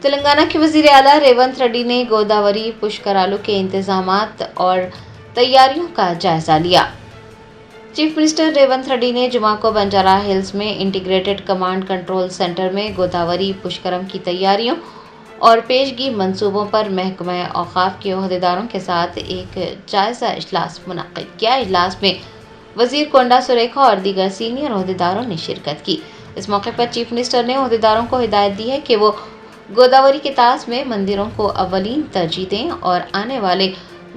تلنگانہ کے وزیر اعلیٰ ریونت ریڈی نے گوداوری پشکرالو کے انتظامات اور تیاریوں کا جائزہ لیا۔ چیف منسٹر ریونت ریڈی نے جمعہ کو بنجارہ ہلز میں انٹیگریٹڈ کمانڈ کنٹرول سینٹر میں گوداوری پشکرم کی تیاریوں اور پیشگی منصوبوں پر محکمہ اوقاف کے عہدیداروں کے ساتھ ایک جائزہ اجلاس منعقد کیا۔ اجلاس میں وزیر کونڈا سریکھا اور دیگر سینئر عہدیداروں نے شرکت کی۔ اس موقع پر چیف منسٹر نے عہدیداروں کو ہدایت دی ہے کہ وہ گوداوری کے طاس میں مندروں کو اولین ترجیح دیں اور آنے والے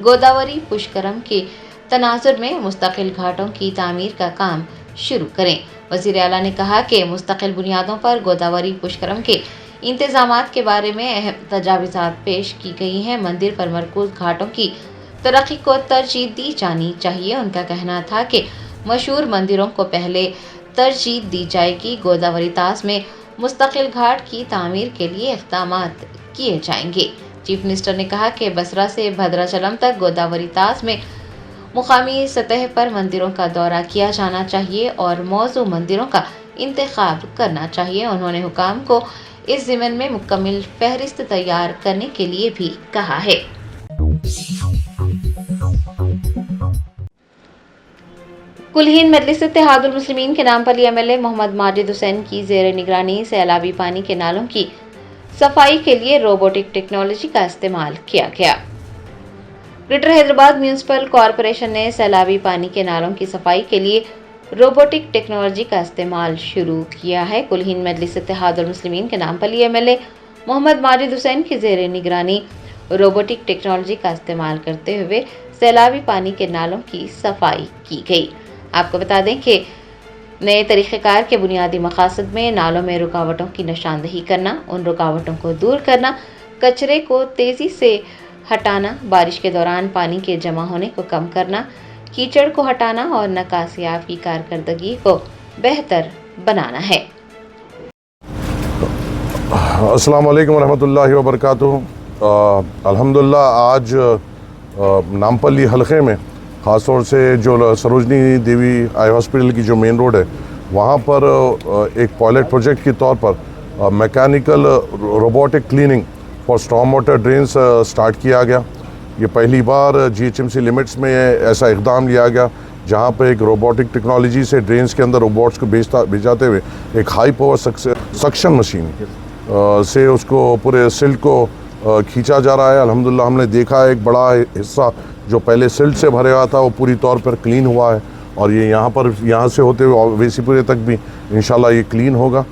گوداوری پشکرم کے تناظر میں مستقل گھاٹوں کی تعمیر کا کام شروع کریں۔ وزیر اعلیٰ نے کہا کہ مستقل بنیادوں پر گوداوری پشکرم کے انتظامات کے بارے میں اہم تجاویزات پیش کی گئی ہیں۔ مندر پر مرکوز گھاٹوں کی ترقی کو ترجیح دی جانی چاہیے۔ ان کا کہنا تھا کہ مشہور مندروں کو پہلے ترجیح دی جائے گی۔ گوداوری طاس میں مستقل گھاٹ کی تعمیر کے لیے اقدامات کیے جائیں گے۔ چیف منسٹر نے کہا کہ بسرا سے بھدراچلم تک گوداوری طاس میں مقامی سطح پر مندروں کا دورہ کیا جانا چاہیے اور موزوں مندروں کا انتخاب کرنا چاہیے۔ انہوں نے حکام کو اس ضمن میں مکمل فہرست تیار کرنے کے لیے بھی کہا ہے۔ کل ہند مجلس اتحاد المسلمین کے نامپلی ایم ایل اے محمد ماجد حسین کی زیر نگرانی سیلابی پانی کے نالوں کی صفائی کے لیے روبوٹک ٹیکنالوجی کا استعمال کیا گیا۔ گریٹر حیدرآباد میونسپل کارپوریشن نے سیلابی پانی کے نالوں کی صفائی کے لیے روبوٹک ٹیکنالوجی کا استعمال شروع کیا ہے۔ کل ہند مجلس اتحاد المسلمین کے نامپلی ایم ایل اے محمد ماجد حسین کی زیر نگرانی روبوٹک ٹیکنالوجی کا استعمال کرتے ہوئے سیلابی پانی کے نالوں کی صفائی کی گئی۔ آپ کو بتا دیں کہ نئے طریقہ کار کے بنیادی مقاصد میں نالوں میں رکاوٹوں کی نشاندہی کرنا، ان رکاوٹوں کو دور کرنا، کچرے کو تیزی سے ہٹانا، بارش کے دوران پانی کے جمع ہونے کو کم کرنا، کیچڑ کو ہٹانا اور نکاسیاب کی کارکردگی کو بہتر بنانا ہے۔ السلام علیکم ورحمۃ اللہ وبرکاتہ۔ الحمدللہ آج نامپلی حلقے میں خاص طور سے جو سروجنی دیوی آئی ہاسپٹل کی جو مین روڈ ہے وہاں پر ایک پائلٹ پروجیکٹ کے طور پر mechanical robotic cleaning for storm water drains start کیا گیا۔ یہ پہلی بار GHMC لمٹس میں ایسا اقدام لیا گیا جہاں پہ ایک روبوٹک ٹیکنالوجی سے ڈرینس کے اندر روبوٹس کو بھیجاتے ہوئے ایک ہائی پاور سکشن مشین سے اس کو پورے سلٹ کو کھینچا جا رہا ہے۔ الحمدللہ ہم نے دیکھا ایک بڑا حصہ جو پہلے سلٹ سے بھرے ہوا تھا وہ پوری طور پر کلین ہوا ہے اور یہ یہاں سے ہوتے ہوئے ویسی پورے تک بھی انشاءاللہ یہ کلین ہوگا۔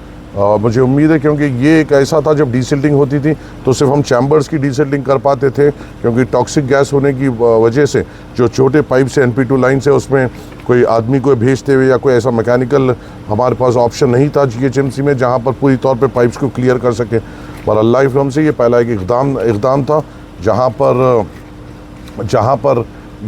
مجھے امید ہے کیونکہ یہ ایک ایسا تھا جب ڈی سلٹنگ ہوتی تھی تو صرف ہم چیمبرز کی ڈی سلٹنگ کر پاتے تھے کیونکہ ٹاکسک گیس ہونے کی وجہ سے جو چھوٹے پائپ سے NP2 لائن سے اس میں کوئی آدمی کو بھیجتے ہوئے یا کوئی ایسا میکینیکل ہمارے پاس آپشن نہیں تھا GHMC میں جہاں پر پوری طور پہ پائپس کو کلیئر کر سکے۔ پر اللہ کے فضل سے یہ پہلا ایک اقدام تھا جہاں پر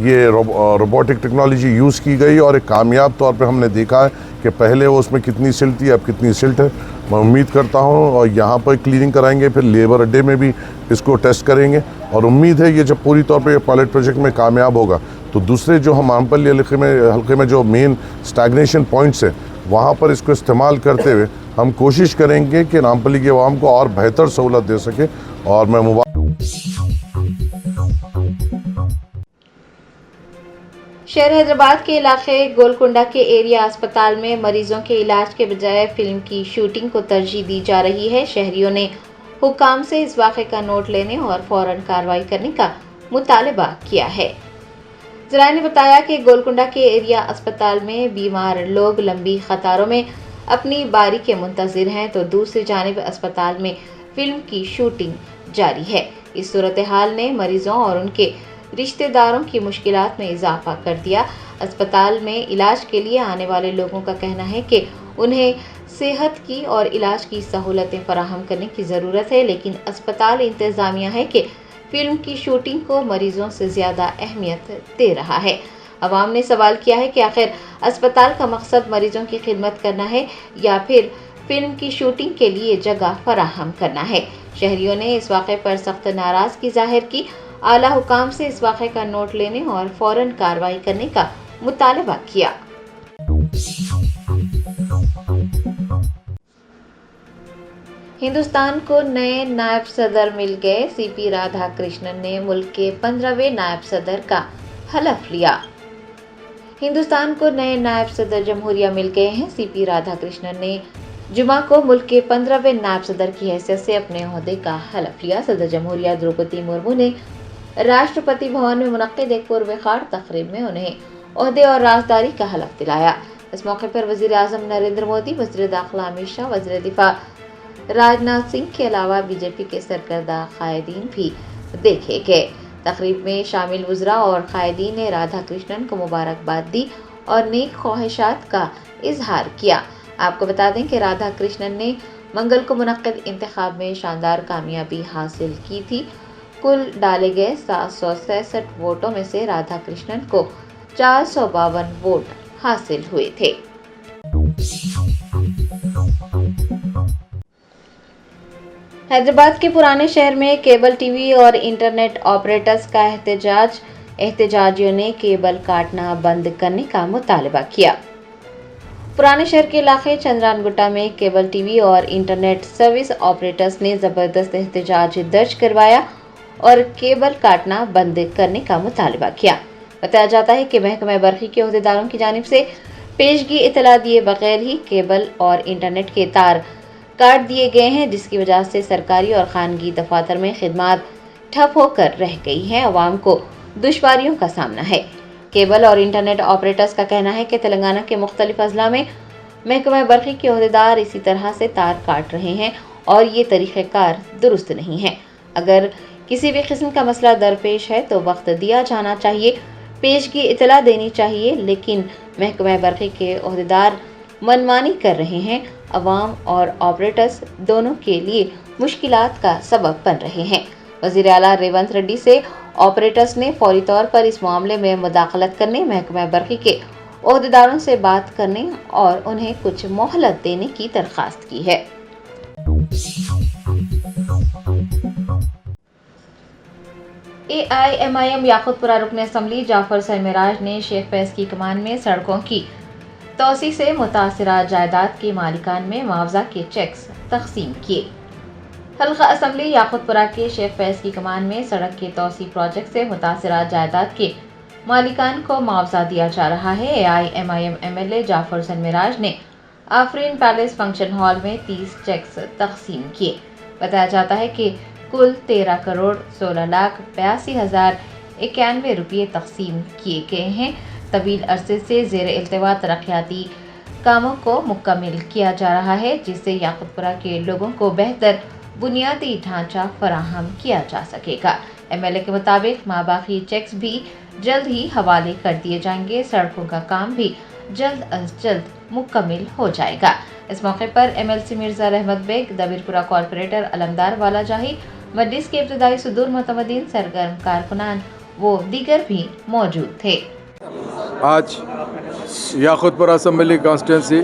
یہ روبوٹک ٹیکنالوجی یوز کی گئی اور ایک کامیاب طور پہ ہم نے دیکھا ہے کہ پہلے وہ اس میں کتنی سلٹ تھی اب کتنی سلٹ ہے۔ میں امید کرتا ہوں اور یہاں پر کلیننگ کرائیں گے، پھر لیبر اڈے میں بھی اس کو ٹیسٹ کریں گے اور امید ہے یہ جب پوری طور پہ پائلٹ پروجیکٹ میں کامیاب ہوگا تو دوسرے جو ہم نامپلی حلقے میں جو مین اسٹیگنیشن پوائنٹس ہیں وہاں پر اس کو استعمال کرتے ہوئے ہم کوشش کریں گے کہ نامپلی کے عوام کو اور بہتر سہولت دے سکے۔ اور میں شہر حیدرآباد کے علاقے گولکنڈا کے ایریا اسپتال میں مریضوں کے علاج کے بجائے فلم کی شوٹنگ کو ترجیح دی جا رہی ہے۔ شہریوں نے حکام سے اس واقعے کا نوٹ لینے اور فوراً کارروائی کرنے کا مطالبہ کیا ہے۔ ذرائع نے بتایا کہ گولکنڈا کے ایریا اسپتال میں بیمار لوگ لمبی قطاروں میں اپنی باری کے منتظر ہیں تو دوسری جانب اسپتال میں فلم کی شوٹنگ جاری ہے۔ اس صورتحال نے مریضوں اور ان کے رشتہ داروں کی مشکلات میں اضافہ کر دیا۔ اسپتال میں علاج کے لیے آنے والے لوگوں کا کہنا ہے کہ انہیں صحت کی اور علاج کی سہولتیں فراہم کرنے کی ضرورت ہے، لیکن اسپتال انتظامیہ ہے کہ فلم کی شوٹنگ کو مریضوں سے زیادہ اہمیت دے رہا ہے۔ عوام نے سوال کیا ہے کہ آخر اسپتال کا مقصد مریضوں کی خدمت کرنا ہے یا پھر فلم کی شوٹنگ کے لیے جگہ فراہم کرنا ہے۔ شہریوں نے اس واقعے پر سخت ناراضگی ظاہر کی، اعلیٰ حکام سے اس واقعے کا نوٹ لینے اور فوراً کارروائی کرنے کا مطالبہ کیا۔ ہندوستان کو نئے نائب صدر مل گئے، سی پی رادھا کرشنن نے ملک کے 15ویں نائب صدر کا حلف لیا۔ ہندوستان کو نئے نائب صدر جمہوریہ مل گئے ہیں، سی پی رادھا کرشنن نے جمعہ کو ملک کے 15ویں نائب صدر کی حیثیت سے اپنے عہدے کا حلف لیا۔ صدر جمہوریہ دروپدی مرمو نے راشٹرپتی بھون میں منعقد ایک پروقار تقریب میں انہیں عہدے اور رازداری کا حلف دلایا۔ اس موقع پر وزیر اعظم نریندر مودی، وزیر داخلہ امت شاہ، وزیر دفاع راجناتھ سنگھ کے علاوہ بی جے پی کے سرکردہ قائدین بھی دیکھے گئے۔ تقریب میں شامل وزراء اور قائدین نے رادھا کرشنن کو مبارکباد دی اور نیک خواہشات کا اظہار کیا۔ آپ کو بتا دیں کہ رادھا کرشنن نے منگل کو منعقد انتخاب میں شاندار کامیابی حاصل کی تھی۔ کل ڈالے گئے 766 ووٹوں میں سے رادھا کرشنن کو 452 ووٹ حاصل ہوئے تھے۔ حیدرآباد کے پرانے شہر میں کیبل ٹی وی اور انٹرنیٹ آپریٹرز کا احتجاجیوں نے کیبل کاٹنا بند کرنے کا مطالبہ کیا۔ پرانے شہر کے علاقے چندران گٹا میں کیبل ٹی وی اور انٹرنیٹ سروس آپریٹرز نے زبردست احتجاج درج کروایا اور کیبل کاٹنا بند کرنے کا مطالبہ کیا۔ بتایا جاتا ہے کہ محکمہ برقی کے عہدیداروں کی جانب سے پیشگی اطلاع دیے بغیر ہی کیبل اور انٹرنیٹ کے تار کاٹ دیے گئے ہیں، جس کی وجہ سے سرکاری اور خانگی دفاتر میں خدمات ٹھپ ہو کر رہ گئی ہیں۔ عوام کو دشواریوں کا سامنا ہے۔ کیبل اور انٹرنیٹ آپریٹرز کا کہنا ہے کہ تلنگانہ کے مختلف اضلاع میں محکمہ برقی کے عہدیدار اسی طرح سے تار کاٹ رہے ہیں اور یہ طریقہ کار درست نہیں ہے۔ اگر کسی بھی قسم کا مسئلہ درپیش ہے تو وقت دیا جانا چاہیے، پیشگی اطلاع دینی چاہیے، لیکن محکمہ برقی کے عہدیدار منمانی کر رہے ہیں۔ عوام اور آپریٹرز دونوں کے لیے مشکلات کا سبب بن رہے ہیں۔ وزیر اعلیٰ ریونت ریڈی سے آپریٹرز نے فوری طور پر اس معاملے میں مداخلت کرنے، محکمہ برقی کے عہدیداروں سے بات کرنے اور انہیں کچھ مہلت دینے کی درخواست کی ہے۔ AIMIM یاقوت پورہ رکن اسمبلی جعفر سرمراج نے شیخ فیض کی کمان میں سڑکوں کی توسیع سے متاثرہ جائیداد کے مالکان میں معاوضہ کے چیکس تقسیم کیے۔ حلقہ اسمبلی یاقوت پورہ کے شیخ فیض کی کمان میں سڑک کے توسیع پروجیکٹ سے متاثرہ جائیداد کے مالکان کو معاوضہ دیا جا رہا ہے۔ AIMIM MLA جعفر سرمراج نے آفرین پیلس فنکشن ہال میں 30 چیکس تقسیم کیے۔ بتایا جاتا ہے کہ کل 13 کروڑ 16 لاکھ 82,091 روپے تقسیم کیے گئے ہیں۔ طویل عرصے سے زیر التوا ترقیاتی کاموں کو مکمل کیا جا رہا ہے، جس سے یاقوت پورہ کے لوگوں کو بہتر بنیادی ڈھانچہ فراہم کیا جا سکے گا۔ MLA کے مطابق ماباقی چیکس بھی جلد ہی حوالے کر دیے جائیں گے۔ سڑکوں کا کام بھی جلد از جلد مکمل ہو جائے گا۔ اس موقع پر MLC مرزا رحمت بیگ، دبیر پورہ کارپوریٹر علمدار والا جاہی، مجلس کے ابتدائی صدور معتمدین، سرگرم کارکنان و دیگر بھی موجود تھے۔ آج یاقوت پورہ اسمبلی کانسٹیٹنسی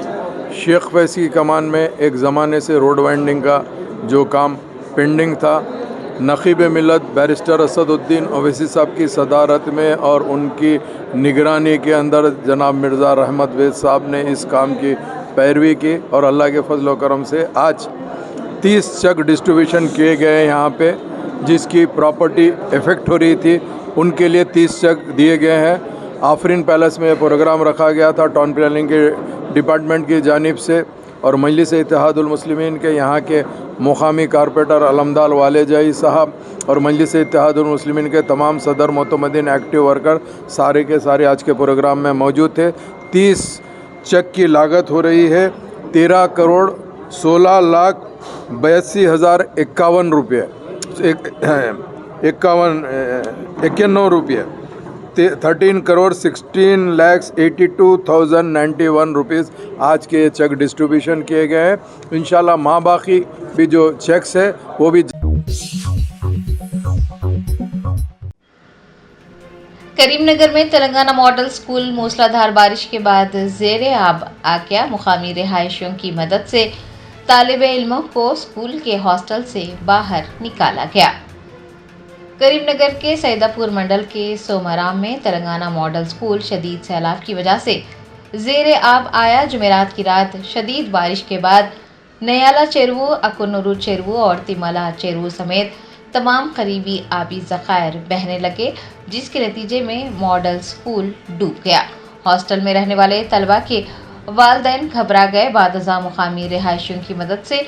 شیخ فیض کی کمان میں ایک زمانے سے روڈ وائنڈنگ کا جو کام پینڈنگ تھا، نقیب ملت بیرسٹر اسد الدین اویسی صاحب کی صدارت میں اور ان کی نگرانی کے اندر جناب مرزا رحمت بیگ صاحب نے اس کام کی پیروی کی اور اللہ کے فضل و کرم سے آج 30 چیک ڈسٹریبیوشن کیے گئے یہاں پہ، جس کی پراپرٹی افیکٹ ہو رہی تھی ان کے لیے 30 چیک دیے گئے ہیں۔ آفرین پیلس میں پروگرام رکھا گیا تھا ٹاؤن پلاننگ کے ڈپارٹمنٹ کی جانب سے اور مجلس اتحاد المسلمین کے یہاں کے مقامی کارپوریٹر علمدار والے جائی صاحب اور مجلس اتحاد المسلمین کے تمام صدر معتمدین ایکٹیو ورکر سارے کے سارے آج کے پروگرام میں موجود تھے۔ 30 چیک کی لاگت ہو رہی ہے 13 کروڑ 16 لاکھ 82,051 روپے 91 روپے 13 کروڑ 16 لاکھ 82,091 روپیز آج کے چیک ڈسٹریبیوشن کیے گئے ہیں۔ انشاءاللہ ماں باقی بھی جو چیکس ہے وہ بھی۔ کریم نگر میں تلنگانہ ماڈل اسکول موسلادھار بارش کے بعد زیر آب آ گیا۔ مقامی رہائشیوں کی مدد سے طالب علموں کو اسکول کے ہاسٹل سے باہر نکالا گیا۔ کریم نگر کے سیدہ پور منڈل کے سومارام میں تلنگانہ ماڈل اسکول شدید سیلاب کی وجہ سے زیر آب آیا۔ جمعرات کی رات شدید بارش کے بعد نیالا چیرو، اکونورو چیرو اور تیمالا چیرو سمیت تمام قریبی آبی ذخائر بہنے لگے، جس کے نتیجے میں ماڈل اسکول ڈوب گیا۔ ہاسٹل میں رہنے والے طلبہ کے والدین گھبرا گئے۔ بعد ازاں مقامی رہائشیوں کی مدد سے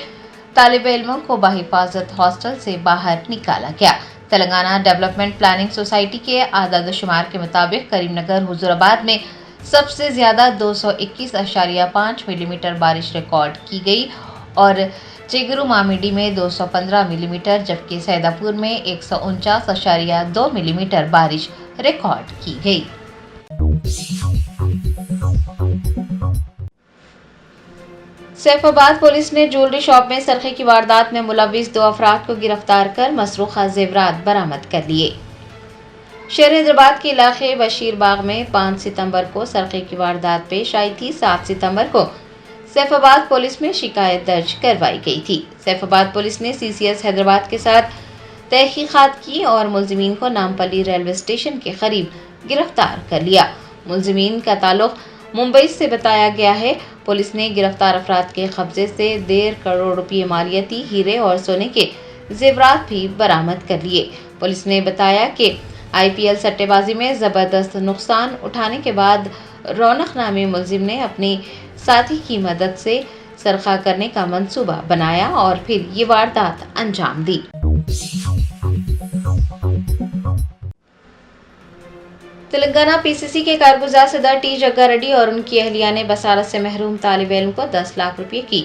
طالب علموں کو بحفاظت ہاسٹل سے باہر نکالا گیا۔ تلنگانہ ڈیولپمنٹ پلاننگ سوسائٹی کے اعداد و شمار کے مطابق کریم نگر حضور آباد میں سب سے زیادہ 221.5 ملی میٹر بارش ریکارڈ کی گئی اور چیگرو مامیڈی میں 215 ملی میٹر جبکہ سیدہ پور میں 149.2 ملی میٹر بارش ریکارڈ کی گئی۔ سیف آباد پولیس نے جیولری شاپ میں سرقے کی واردات میں ملوث 2 افراد کو گرفتار کر مسروقہ زیورات برآمد کر لیے۔ شہر حیدرآباد کے علاقے بشیر باغ میں 5 ستمبر کو سرقے کی واردات پیش آئی تھی۔ 7 ستمبر کو سیف آباد پولیس میں شکایت درج کروائی گئی تھی۔ سیف آباد پولیس نے CCS حیدرآباد کے ساتھ تحقیقات کی اور ملزمین کو نامپلی ریلوے اسٹیشن کے قریب گرفتار کر لیا۔ ملزمین کا تعلق ممبئی سے بتایا گیا ہے۔ پولیس نے گرفتار افراد کے قبضے سے 1.5 کروڑ روپے مالیاتی ہیرے اور سونے کے زیورات بھی برآمد کر لیے۔ پولیس نے بتایا کہ IPL سٹے بازی میں زبردست نقصان اٹھانے کے بعد رونق نامی ملزم نے اپنی ساتھی کی مدد سے سرقہ کرنے کا منصوبہ بنایا اور پھر یہ واردات انجام دی۔ تلنگانہ PCC کے کارگزار صدر ٹی جگا ریڈی اور ان کی اہلیہ نے بصارت سے محروم طالب علم کو 10 لاکھ روپے کی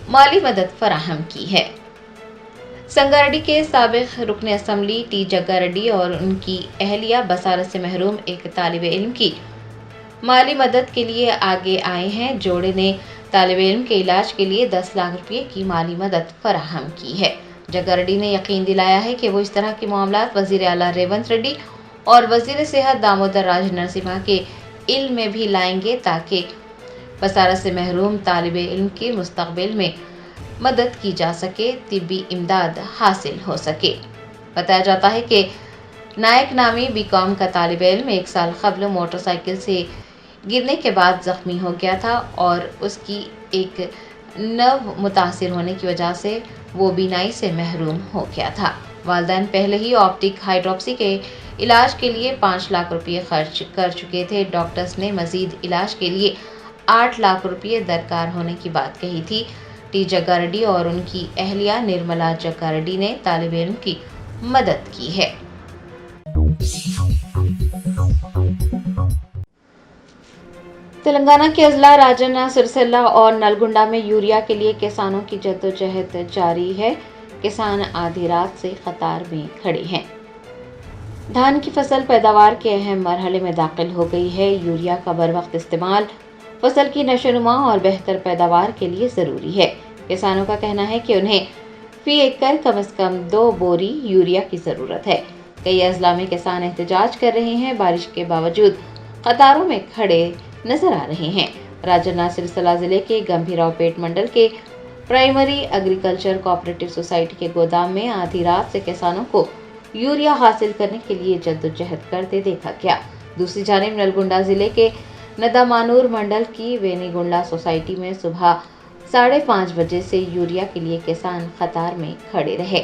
مالی مدد فراہم کی ہے۔ سنگاریڈی کے سابق رکن اسمبلی ٹی جگا ریڈی اور ان کی اہلیہ بصارت سے محروم ایک طالب علم کی مالی مدد کے لیے آگے آئے ہیں۔ جوڑے نے طالب علم کے علاج کے لیے 10 لاکھ روپے کی مالی مدد فراہم کی ہے۔ جگا ریڈی نے یقین دلایا ہے کہ وہ اس طرح کے معاملات وزیر اعلیٰ ریونت ریڈی اور وزیر صحت دامودر راج نرسمہا کے علم میں بھی لائیں گے تاکہ بصارت سے محروم طالب علم کے مستقبل میں مدد کی جا سکے، طبی امداد حاصل ہو سکے۔ بتایا جاتا ہے کہ نائک نامی BCom کا طالب علم 1 سال قبل موٹر سائیکل سے گرنے کے بعد زخمی ہو گیا تھا اور اس کی ایک نرو متاثر ہونے کی وجہ سے وہ بینائی سے محروم ہو گیا تھا۔ والدین پہلے ہی آپٹک ہائیڈروپسی کے علاج کے لیے 5 لاکھ روپے خرچ کر چکے تھے۔ ڈاکٹرز نے مزید علاج کے لیے 8 لاکھ روپے درکار ہونے کی بات کہی تھی۔ ٹی جگا ریڈی اور ان کی اہلیہ نرملا جگا ریڈی نے طالب علم کی مدد کی ہے۔ تلنگانہ کے اضلاع راجنا سرسلہ اور نلگنڈا میں یوریا کے لیے کسانوں کی جدوجہد جاری ہے۔ کسان آدھی رات سے قطار میں کھڑے ہیں۔ دھان کی فصل پیداوار کے اہم مرحلے میں داخل ہو گئی ہے۔ یوریا کا بروقت استعمال فصل کی نشوونما اور بہتر پیداوار کے لیے ضروری ہے۔ کسانوں کا کہنا ہے کہ انہیں فی ایکڑ کم از کم 2 بوری یوریا کی ضرورت ہے۔ کئی اضلاع میں کسان احتجاج کر رہے ہیں، بارش کے باوجود قطاروں میں کھڑے نظر آ رہے ہیں۔ راجنا سرسلہ ضلع کے گمبھیراؤ پیٹ منڈل کے پرائمری ایگریکلچر کوآپریٹو سوسائٹی کے گودام میں آدھی رات سے کسانوں کو یوریا حاصل کرنے کے لیے جدوجہد کرتے دیکھا گیا۔ دوسری جانب نلگنڈا ضلع کے ندامانور منڈل کی وینی گنڈا سوسائٹی میں صبح 5:30 بجے سے یوریا کے لیے کسان قطار میں کھڑے رہے۔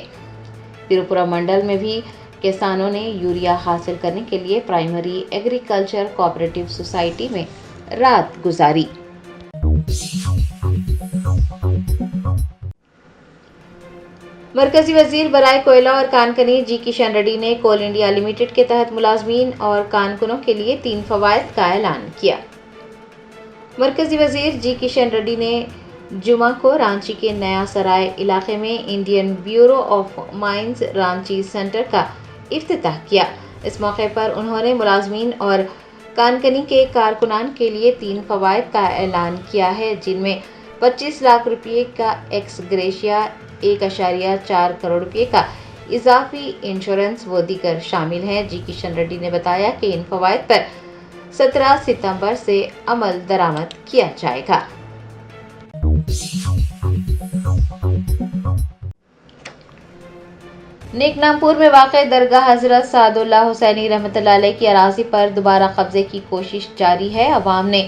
تریپورہ منڈل میں بھی کسانوں نے یوریا حاصل کرنے کے لیے پرائمری ایگریکلچر کوآپریٹو سوسائٹی میں رات گزاری۔ مرکزی وزیر برائے کوئلہ اور کانکنی جی کشن ریڈی نے کول انڈیا لمیٹڈ کے تحت ملازمین اور کارکنوں کے لیے 3 فوائد کا اعلان کیا۔ مرکزی وزیر جی کشن ریڈی نے جمعہ کو رانچی کے نیا سرائے علاقے میں Indian bureau of mines Ranchi centre کا افتتاح کیا۔ اس موقع پر انہوں نے ملازمین اور کانکنی کے کارکنان کے لیے 3 فوائد کا اعلان کیا ہے، جن میں 25 لاکھ روپے کا ایکس گریشیا، 1.4 کروڑ روپے کا اضافی انشورنس و دیگر شامل ہیں۔ جی کشن ریڈی نے بتایا کہ ان فوائد پر 17 ستمبر سے عمل درآمد کیا جائے گا۔ نیک نامپور میں واقع درگاہ حضرت سعد اللہ حسینی رحمۃ اللہ علیہ کی اراضی پر دوبارہ قبضے کی کوشش جاری ہے۔ عوام نے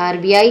RBI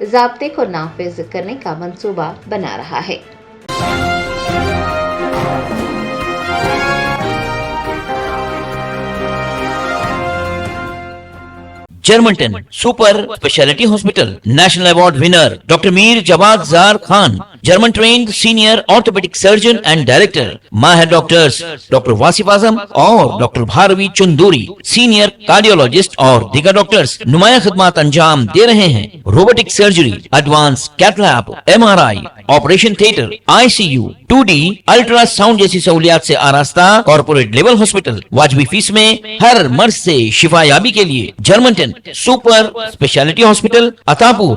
ضابطے کو نافذ کرنے کا منصوبہ بنا رہا ہے۔ جرمنٹن super speciality hospital national award winner doctor Mir Jawad Zar Khan, German trained senior orthopaedic surgeon and director, ماہر ڈاکٹرز ڈاکٹر واصف اعظم اور doctor Bharavi Chanduri, senior cardiologist اور دیگر ڈاکٹرز نمایاں خدمات انجام دے رہے ہیں۔ Robotic surgery, advance cath lab, MRI، operation theatre, ICU، 2D ultrasound جیسی سہولیات سے آراستہ کارپوریٹ لیول ہاسپٹل، واجبی فیس میں ہر مرض سے شفا یابی کے لیے جرمنٹن سپر اسپیشلٹی ہاسپٹل، عطاپور،